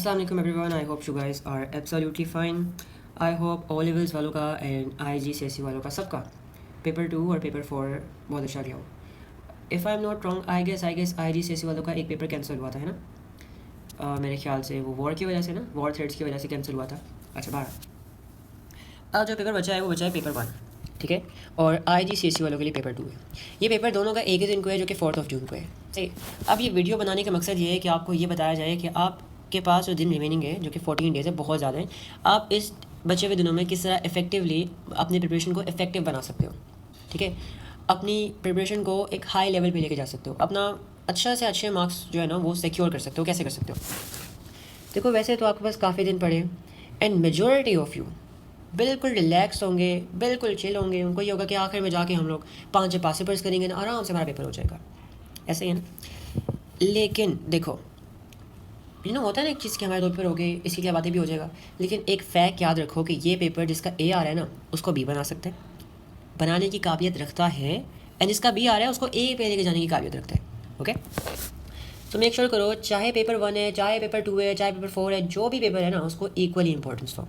Assalamualaikum everyone. I hope you guys are absolutely fine. I hope O levels वालों का and IGCSE वालों का सबका पेपर 2 और पेपर 4 बहुत अच्छा गया हो. If I am not wrong I guess IGCSE वालों का एक पेपर कैंसिल हुआ था, है ना? मेरे ख्याल से वो वॉर की वजह से ना, वॉर थ्रेड्स की वजह से कैंसिल हुआ था. अच्छा बाहर अब जो पेपर बचा है वो बचा है पेपर 1, ठीक है. और IGCSE वालों के लिए पेपर 2 है. ये पेपर दोनों का एक ही दिन को है, जो कि 4 जून को है. सही. अब ये वीडियो बनाने का मकसद ये है कि आपको ये बताया जाए कि आपके पास जो दिन रिमेनिंग है, जो कि 14 डेज़ है, बहुत ज़्यादा है. आप इस बचे हुए दिनों में किस तरह इफेक्टिवली अपनी प्रिपरेशन को इफेक्टिव बना सकते हो, ठीक है. अपनी प्रिपरेशन को एक हाई लेवल पे लेके जा सकते हो. अपना अच्छा से अच्छे मार्क्स जो है ना वो सिक्योर कर सकते हो. कैसे कर सकते हो? देखो, वैसे तो आपके पास काफ़ी दिन पड़े एंड मेजॉरिटी ऑफ यू बिल्कुल रिलैक्स होंगे, बिल्कुल चिल होंगे. उनको ये होगा कि आखिर में जाके हम लोग 5 पास पेपर्स करेंगे ना, आराम से हमारा पेपर हो जाएगा. ऐसे ही है ना. लेकिन देखो, होता है ना एक चीज़ कि हमारे 2 पेपर हो गए, इसकी क्या बातें भी हो जाएगा. लेकिन एक फैक्ट याद रखो कि ये पेपर जिसका A आ रहा है ना, उसको B बना सकते हैं, बनाने की काबिलियत रखता है. एंड जिसका B आ रहा है उसको A पे लेके जाने की काबिलियत रखता है. ओके. तो मेक श्योर करो, चाहे पेपर 1 है, चाहे पेपर 2 है, चाहे पेपर 4 है, जो भी पेपर है ना उसको इक्वली इंपॉर्टेंस दो.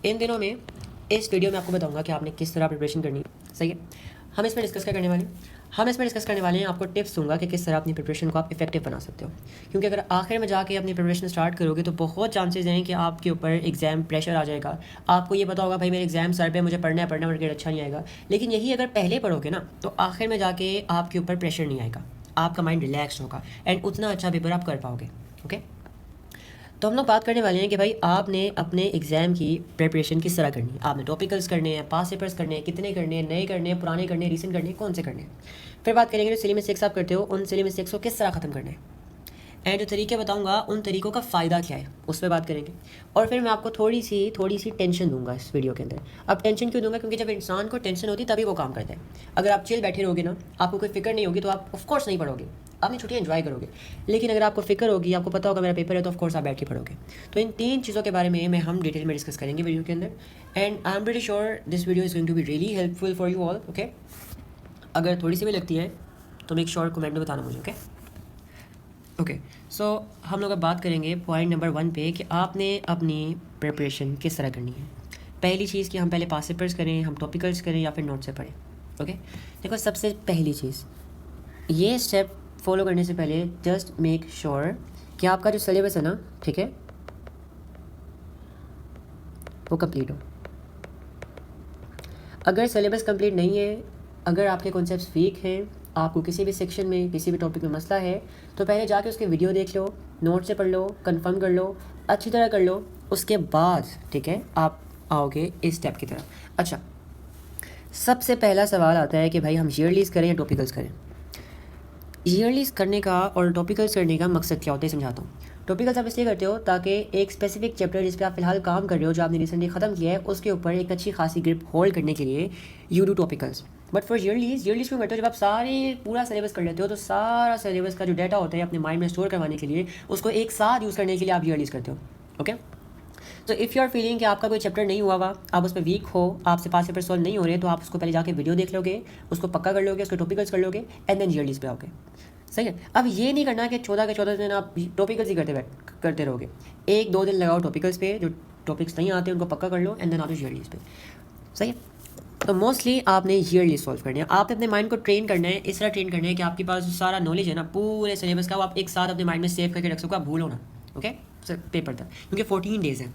इन दिनों में इस वीडियो में आपको बताऊंगा कि आपने किस तरह प्रिपरेशन करनी है. सही है. हम इसमें डिस्कस क्या करने वाले हैं? हम इसमें डिस्कस करने वाले हैं, आपको टिप्स दूंगा कि किस तरह अपनी प्रिपरेशन को आप इफेक्टिव बना सकते हो. क्योंकि अगर आखिर में जाके अपनी प्रिपरेशन स्टार्ट करोगे तो बहुत चांसेस हैं कि आपके ऊपर एग्जाम प्रेशर आ जाएगा. आपको ये पता होगा भाई मेरे एग्जाम सर पे, मुझे पढ़ना है मार्केट अच्छा नहीं आएगा. लेकिन यही अगर पहले पढ़ोगे ना तो आखिर में जाके आपके ऊपर प्रेशर नहीं आएगा, आपका माइंड रिलैक्स होगा एंड उतना अच्छा पेपर आप कर पाओगे. ओके. तो हम लोग बात करने वाले हैं कि भाई आपने अपने एग्ज़ाम की प्रिपरेशन किस तरह करनी है. आपने टॉपिकल्स करने हैं, पास पेपर्स करने हैं, कितने करने हैं, नए करने हैं, पुराने करने हैं, रीसेंट करने हैं, कौन से करने हैं. फिर बात करेंगे जो सिली मिस्टेक्स आप करते हो, उन सिली मिस्टेक्स को किस तरह ख़त्म करना है. एंड जो तरीके बताऊंगा उन तरीकों का फ़ायदा क्या है उस पर बात करेंगे. और फिर मैं आपको थोड़ी सी टेंशन दूंगा इस वीडियो के अंदर. अब टेंशन क्यों दूंगा? क्योंकि जब इंसान को टेंशन होती तभी वो काम करता है. अगर आप चिल बैठे रहोगे ना, आपको कोई फिक्र नहीं होगी, तो आप ऑफकोर्स नहीं पढ़ोगे, अपनी छुट्टियाँ एंजॉय करोगे. लेकिन अगर आपको फिक्र होगी, आपको पता होगा मेरा पेपर है, तो ऑफकोर्स आप बैठ के पढ़ोगे. तो इन 3 चीज़ों के बारे में हम डिटेल में डिस्कस करेंगे वीडियो के अंदर. And I am pretty sure this video is going to be really helpful for you all. Okay. अगर थोड़ी सी भी लगती है तो मेक श्योर कमेंट में बताना मुझे. ओके. सो हम लोग अब बात करेंगे पॉइंट नंबर 1 पे कि आपने अपनी प्रिपरेशन किस तरह करनी है. पहली चीज़ कि हम पहले पास पेपर्स करें, हम टॉपिकल्स करें या फिर नोट से पढ़ें. ओके. देखो, सबसे पहली चीज़, ये स्टेप फॉलो करने से पहले जस्ट मेक श्योर कि आपका जो सिलेबस है ना, ठीक है, वो कंप्लीट हो. अगर सिलेबस कंप्लीट नहीं है, अगर आपके कॉन्सेप्ट्स वीक हैं, आपको किसी भी सेक्शन में, किसी भी टॉपिक में मसला है, तो पहले जाके उसके वीडियो देख लो, नोट से पढ़ लो, कंफर्म कर लो, अच्छी तरह कर लो. उसके बाद ठीक है आप आओगे इस स्टेप की तरफ. अच्छा, सबसे पहला सवाल आता है कि भाई हम ईयरलीज करें या टॉपिकल्स करें. ईयरलीज करने का और टॉपिकल्स करने का मकसद क्या होता है समझाता हूँ. टॉपिकल्स आप इसलिए करते हो ताकि एक स्पेसिफिक चैप्टर जिस पे आप फिलहाल काम कर रहे हो, जो आपने रिसेंटली ख़त्म किया है, उसके ऊपर एक अच्छी खासी ग्रिप होल्ड करने के लिए you do topicals. But for earlies क्यों करते हो? जब आप सारे पूरा सिलेबस कर लेते हो तो सारा सिलेबस का जो डाटा होता है अपने माइंड में स्टोर करवाने के लिए, उसको एक साथ यूज़ करने के लिए आप ईयरलीज करते हो. ओके. तो इफ़ यू आर फीलिंग कि आपका कोई चैप्टर नहीं हुआ, आप उस पर वीक हो, आपसे पास पेपर सॉल्व नहीं हो रहे, तो आप उसको पहले जाके वीडियो देख लोगे, उसको पक्का कर लोगे, उसके टॉपिकल्स कर लोगे एंड देन ईयरलीज पे आओगे. सही है. अब ये नहीं करना कि 14 के 14 दिन आप टॉपिकल्स ही करते रहोगे. 1-2 दिन लगाओ टॉपिकल्स पे, जो टॉपिक्स नहीं आते उनको पक्का कर लो एंड देन आओ ईयरलीज पे. सही है. तो मोस्टली आपने ईयरली सॉल्व करना है. आपने अपने माइंड को ट्रेन करना है, इस तरह ट्रेन करना है कि आपके पास जो सारा नॉलेज है ना पूरे सिलेबस का, वो आप एक साथ अपने माइंड में सेव करके रख सको, आप भूलो ना. ओके. पेपर तक, क्योंकि 14 डेज़ है.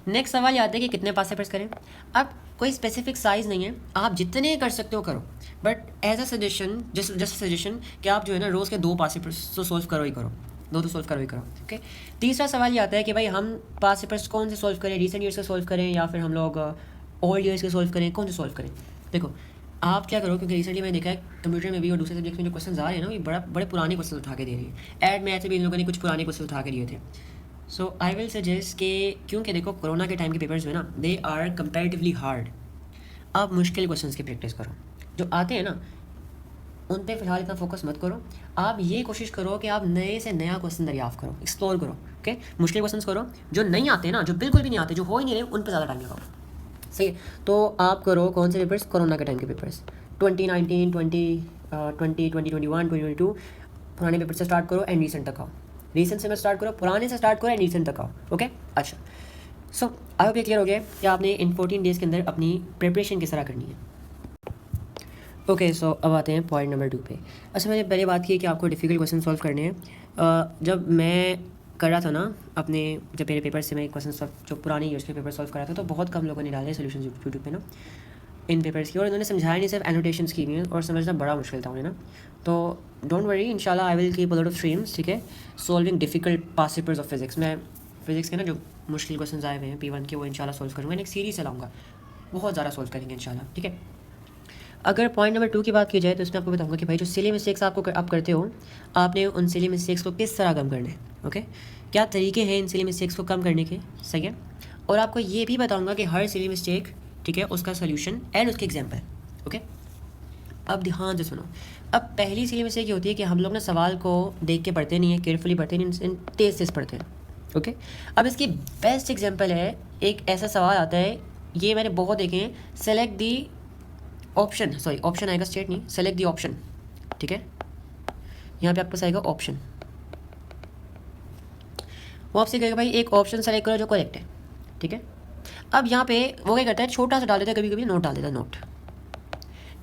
नेक्स्ट सवाल ये आता है कि कितने पास पेपर्स करें. अब कोई स्पेसिफिक साइज़ नहीं है, आप जितने कर सकते हो करो. But as a suggestion, just suggestion कि आप जो है ना रोज़ के 2 पास पेपर्स तो सॉल्व करो ही करो, 2 तो सॉल्व करो ही करो. ओके. तीसरा सवाल ये आता है कि भाई हम पास पेपर्स कौन से सॉल्व करें, रिसेंट ईयर्स के सॉल्व करें या फिर हम लोग ओल्ड ईयर्स के सॉल्व करें, कौन से सॉल्व करें. देखो, आप क्या करो, क्योंकि रिसेंटली मैंने देखा है कंप्यूटर में भी और दूसरे सब्जेक्ट में जो क्वेश्चन आ रहे हैं ना, ये बड़े पुराने क्वेश्चन उठा के दे रही है. एड मैथ में भी इन लोगों ने कुछ पुराने क्वेश्चन उठा के दिए थे. सो आई विल सजेस्ट कि, क्योंकि देखो कोरोना के टाइम के पेपर्स में ना दे आर कंपैरेटिवली हार्ड. आप मुश्किल क्वेश्चंस की प्रैक्टिस करो, जो आते हैं ना उन पे फ़िलहाल इतना फोकस मत करो. आप ये कोशिश करो कि आप नए से नया क्वेश्चन दरियाफ्त करो, एक्सप्लोर करो. ओके. मुश्किल क्वेश्चन करो, जो नहीं आते ना, जो बिल्कुल भी नहीं आते, जो हो ही नहीं रहे, उन पर ज़्यादा टाइम लगाओ. सही है. तो आप करो कौन से पेपर्स? कोरोना के टाइम के पेपर्स, 2019, 2020, 2021, 2022 पुराने पेपर से स्टार्ट करो एंड रिसेंट तक आओ. रीसेंट से मत स्टार्ट करो, पुराने से स्टार्ट करो एंड रीसेंट तक आओ। ओके, अच्छा, सो आई होप ये क्लियर हो गया कि आपने इन 14 डेज़ के अंदर अपनी प्रिपरेशन किस तरह करनी है। ओके, सो अब आते हैं पॉइंट नंबर 2 पे। अच्छा, मैंने पहले बात की कि आपको डिफ़िकल्ट क्वेश्चन सॉल्व करने हैं। जब मैं कर रहा था ना अपने, जब मेरे पेपर से मैं क्वेश्चन जो पुराने ईयर्स के पेपर सॉल्व कर रहा था, तो बहुत कम लोगों ने डाले सोल्यूशन यूट्यूब पे ना इन पेपर्स की, और इन्होंने समझाया नहीं, सिर्फ एनोटेशंस की हुई हैं, और समझना बड़ा मुश्किल था उन्हें ना। तो डोंट वरी, इंशाल्लाह I will keep a lot of streams, ठीक है, solving difficult past papers of physics. मैं फिजिक्स के ना जो मुश्किल क्वेश्चन आए हुए हैं P1 के, वो इंशाल्लाह सॉल्व करूँगा, एक सीरीज चलाऊँगा, बहुत ज़्यादा सॉल्व करेंगे इंशाल्लाह, ठीक है। अगर पॉइंट नंबर 2 की बात की जाए तो इसमें आपको बताऊंगा कि भाई जो सिली मिस्टेक्स आप करते हो, आपने उन सिली मिस्टेक्स को किस तरह कम करना है। ओके, क्या तरीके हैं इन सिली मिस्टेक्स को कम करने के, सही है। और आपको ये भी बताऊंगा कि हर सिली मिस्टेक, ठीक है, उसका सोल्यूशन एंड उसके एग्जाम्पल। ओके, अब ध्यान से सुनो। अब पहली सिली मिस्टेक ये होती है कि हम लोग ना सवाल को देख के पढ़ते नहीं है, केयरफुली पढ़ते नहीं, तेज पढ़ते हैं। ओके, अब इसकी बेस्ट एग्जाम्पल है, एक ऐसा सवाल आता है, ये मैंने बहुत देखे हैं, select the option, sorry option आएगा, स्टेट नहीं, सेलेक्ट दी ऑप्शन, ठीक है, यहाँ पे आपके पास आएगा ऑप्शन। वो आपसे कहेगा भाई एक ऑप्शन सेलेक्ट करो जो करेक्ट है, ठीक है। अब यहाँ पे वो क्या करता है, छोटा सा डाल देता है, कभी कभी नोट डाल देता है, नोट।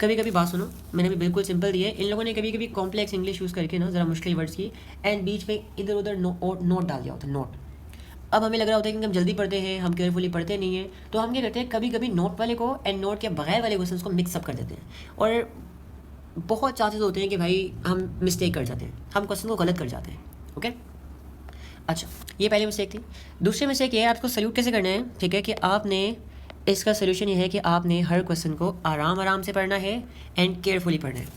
कभी कभी बात सुनो, मैंने भी बिल्कुल सिंपल दी है, इन लोगों ने कभी कभी कॉम्प्लेक्स इंग्लिश यूज़ करके ना ज़रा मुश्किल वर्ड्स की एंड बीच में इधर उधर नोट डाल दिया होता है, नोट। अब हमें लग रहा होता है कि हम जल्दी पढ़ते हैं, हम केयरफुली पढ़ते नहीं हैं, तो हम क्या करते हैं, कभी कभी नोट वाले को एंड नोट के बगैर वाले क्वेश्चन को मिक्सअप कर देते हैं, और बहुत चांसेस होते हैं कि भाई हम मिस्टेक कर जाते हैं, हम क्वेश्चन को गलत कर जाते हैं। ओके, अच्छा, ये पहली मिस्टेक थी। दूसरी मिस्टेक ये है, आपको सल्यूट कैसे करना है, ठीक है, कि आपने इसका सोल्यूशन ये है कि आपने हर क्वेश्चन को आराम आराम से पढ़ना है एंड केयरफुली पढ़ना है।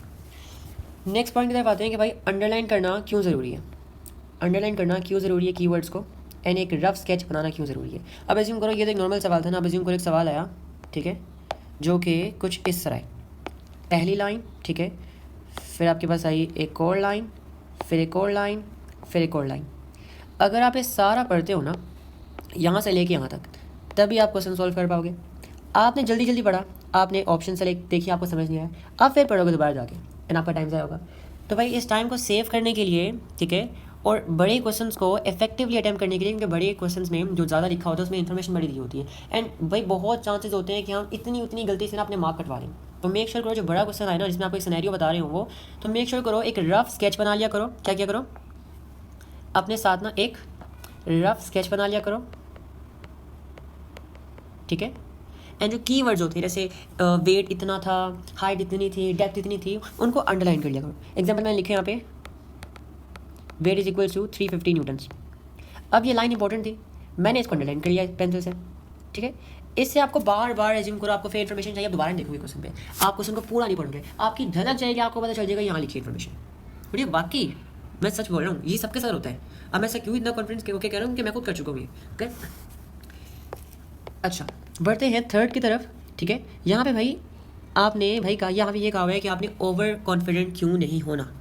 नेक्स्ट पॉइंट की तरफ आते हैं कि भाई अंडरलाइन करना क्यों ज़रूरी है, अंडरलाइन करना क्यों ज़रूरी है कीवर्ड्स को, एंड एक रफ स्केच बनाना क्यों ज़रूरी है। अब एज्यूम करो ये तो एक नॉर्मल सवाल था ना, अब एज्यूम करो एक सवाल आया, ठीक है, जो कि कुछ इस तरह है, पहली लाइन, ठीक है, फिर आपके पास आई एक और लाइन, फिर एक और लाइन, फिर एक और लाइन। अगर आप ये सारा पढ़ते हो ना, यहाँ से लेके यहाँ तक, तभी आप क्वेश्चन सॉल्व कर पाओगे। आपने जल्दी जल्दी पढ़ा, आपने ऑप्शन सेलेक्ट देखिए, आपको समझ नहीं आया, आप फिर पढ़ोगे दोबारा जाके एंड आपका टाइम ज़ाया होगा। तो भाई इस टाइम को सेव करने के लिए, ठीक है, और बड़े क्वेश्चंस को इफेक्टिवली अटैम्प्ट करने के लिए, क्योंकि बड़े क्वेश्चंस में जो ज़्यादा लिखा होता है उसमें इन्फॉर्मेशन बड़ी दी होती है, एंड भाई बहुत चांसेस होते हैं कि हम इतनी उतनी गलती से ना अपने मार्क कटवा लें। तो मेक श्योर करो जो बड़ा क्वेश्चन आए ना, जिसमें आपको एक सिनेरियो बता रहे हो वो, तो मेक श्योर करो एक रफ स्केच बना लिया करो। क्या क्या करो, अपने साथ ना एक रफ स्केच बना लिया करो, ठीक है। एंड जो कीवर्ड्स होते हैं, जैसे वेट इतना था, हाइट इतनी थी, डेप्थ इतनी थी, उनको अंडरलाइन कर लिया करो। एग्जाम्पल मैंने लिखे यहाँ पे, weight is equals to 350 newtons. अब ये लाइन इंपॉर्टेंट थी, मैंने इसको अंडरलाइन कर लिया पेंसिल से, ठीक है। इससे आपको बार बार एज्यूम करो, आपको फिर इन्फॉर्मेशन चाहिए, आप दोबारा नहीं देखोगे क्वेश्चन पे, आप क्वेश्चन को पूरा नहीं पढ़ोगे, आपकी झलक जाएगी, आपको पता चल जाएगा यहाँ लिखी इन्फॉर्मेशन। बढ़िया, बाकी मैं सच बोल रहा हूँ, ये सबके साथ होता है। अब मैं ऐसा क्यों इतना कॉन्फिडेंस के कह रहा हूँ कि मैं खुद कर चुका हूँ ये। ओके, अच्छा, बढ़ते हैं थर्ड की तरफ, ठीक है। यहाँ पे भाई आपने भाई कहा, यहाँ पे ये कहा हुआ है कि आपने ओवर कॉन्फिडेंट क्यों नहीं होना।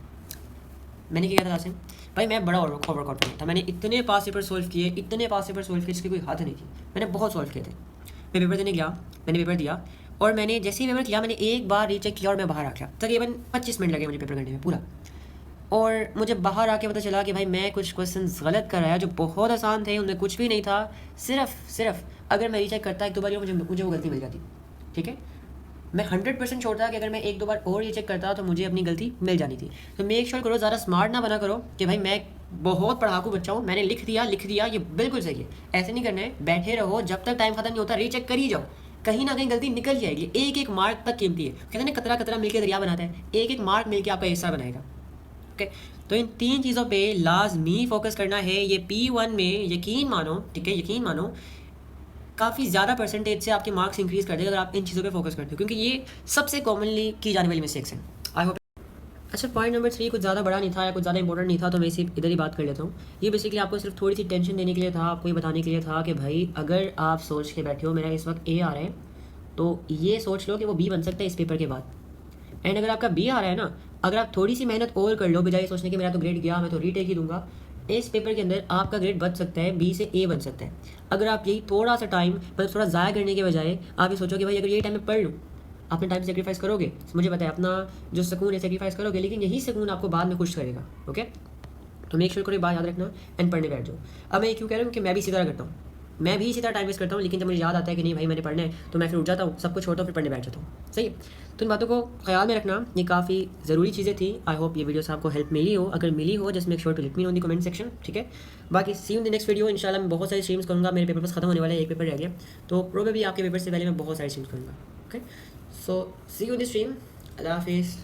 मैंने क्या था लास्ट, भाई मैं बड़ा ओवर कॉन्फिडेंट था, मैंने इतने पास पेपर सोल्व किए, इतने पास पेपर सोल्व किए जिसकी कोई हद नहीं थी, मैंने बहुत सोल्व किए थे। मैं पेपर देने गया, मैंने पेपर दिया, और मैंने जैसे ही पेपर किया, मैंने एक बार रीचेक किया और मैं बाहर आ गया। तकरीबन 25 मिनट लगे मुझे पेपर करने में पूरा, और मुझे बाहर आके पता चला कि भाई मैं कुछ क्वेश्चन गलत कर आया जो बहुत आसान थे, उनमें कुछ भी नहीं था। सिर्फ अगर मैं रीचेक करता एक दो बार मुझे वो गलती मिल जाती, ठीक है। मैं 100% श्योर था कि अगर मैं एक दो बार और रीचेक करता तो मुझे अपनी गलती मिल जानी थी। तो मेक श्योर करो, ज़्यादा स्मार्ट ना बना करो कि भाई मैं बहुत पढ़ाकू बच्चा हूँ, मैंने लिख दिया, ये बिल्कुल सही है, ऐसे नहीं करना है। बैठे रहो, जब तक टाइम खत्म नहीं होता रीचेक कर ही जाओ, कहीं ना कहीं गलती निकल जाएगी। एक एक मार्क तक कीमती है, कहते हैं ना कतरा कतरा मिलकर दरिया बनाता है, एक एक मार्क मिलकर आपका हिस्सा बनाएगा। ओके, तो इन 3 चीज़ों पे लाजमी फोकस करना है। ये P1 में यकीन मानो, ठीक है, यकीन मानो काफ़ी ज़्यादा परसेंटेज से आपके मार्क्स इंक्रीज़ कर देगा अगर आप इन चीज़ों पे फोकस करते हो, क्योंकि ये सबसे कॉमनली की जाने वाली मिस्टेक्स हैं। I hope. अच्छा, पॉइंट नंबर 3 कुछ ज़्यादा बड़ा नहीं था या कुछ ज़्यादा इंपॉर्टेंट नहीं था, तो मैं इसी इधर ही बात कर लेता हूँ। ये बेसिकली आपको सिर्फ थोड़ी सी टेंशन देने के लिए था, आपको ये बताने के लिए था कि भाई अगर आप सोच के बैठे हो मेरा इस वक्त A आ रहा है, तो ये सोच लो कि वो B बन सकता है इस पेपर के बाद। एंड अगर आपका B आ रहा है ना, अगर आप थोड़ी सी मेहनत और कर लो, बजाय सोचने कि मेरा तो ग्रेड गया, मैं तो रीटेक ही दूंगा, इस पेपर के अंदर आपका ग्रेड बच सकता है, B से A बन सकता है। अगर आप यही थोड़ा सा टाइम मतलब थोड़ा ज़ाया करने के बजाय आप ये सोचो कि भाई अगर यही टाइम में पढ़ लूँ, अपने टाइम सेक्रीफाइस करोगे, मुझे पता है अपना जो सुकून है सेक्रीफाइस करोगे, लेकिन यही सुकून आपको बाद में खुश करेगा। ओके, तो मेक श्योर करो, बात याद रखना एंड पढ़ने बैठ जाओ। अब मैं क्यों कह रहा हूँ कि मैं भी इसी तरह करता हूँ, मैं भी इसी तरह टाइम वेस्ट करता हूँ, लेकिन जब मुझे याद आता है कि नहीं भाई मैंने पढ़ना है तो मैं फिर उठ जाता हूँ, सब कुछ छोड़ता हूँ, फिर पढ़ने बैठ जाता हूँ। सही है, तो इन बातों को ख्याल में रखना, ये काफ़ी ज़रूरी चीज़ें थी। आई होप ये वीडियो से आपको हेल्प मिली हो, अगर मिली हो just make sure to let me know in the comment section, ठीक है। बाकी see you in the next video. इंशाल्लाह मैं बहुत सारी स्ट्रीम्स करूँगा, मेरे पेपर बस खत्म होने वाले हैं, एक पेपर रह गया, तो प्रोबेबली आपके पेपर से पहले मैं बहुत सारी स्ट्रीम्स करूँगा। Okay, so see you in the stream, अल्लाह हाफिज़।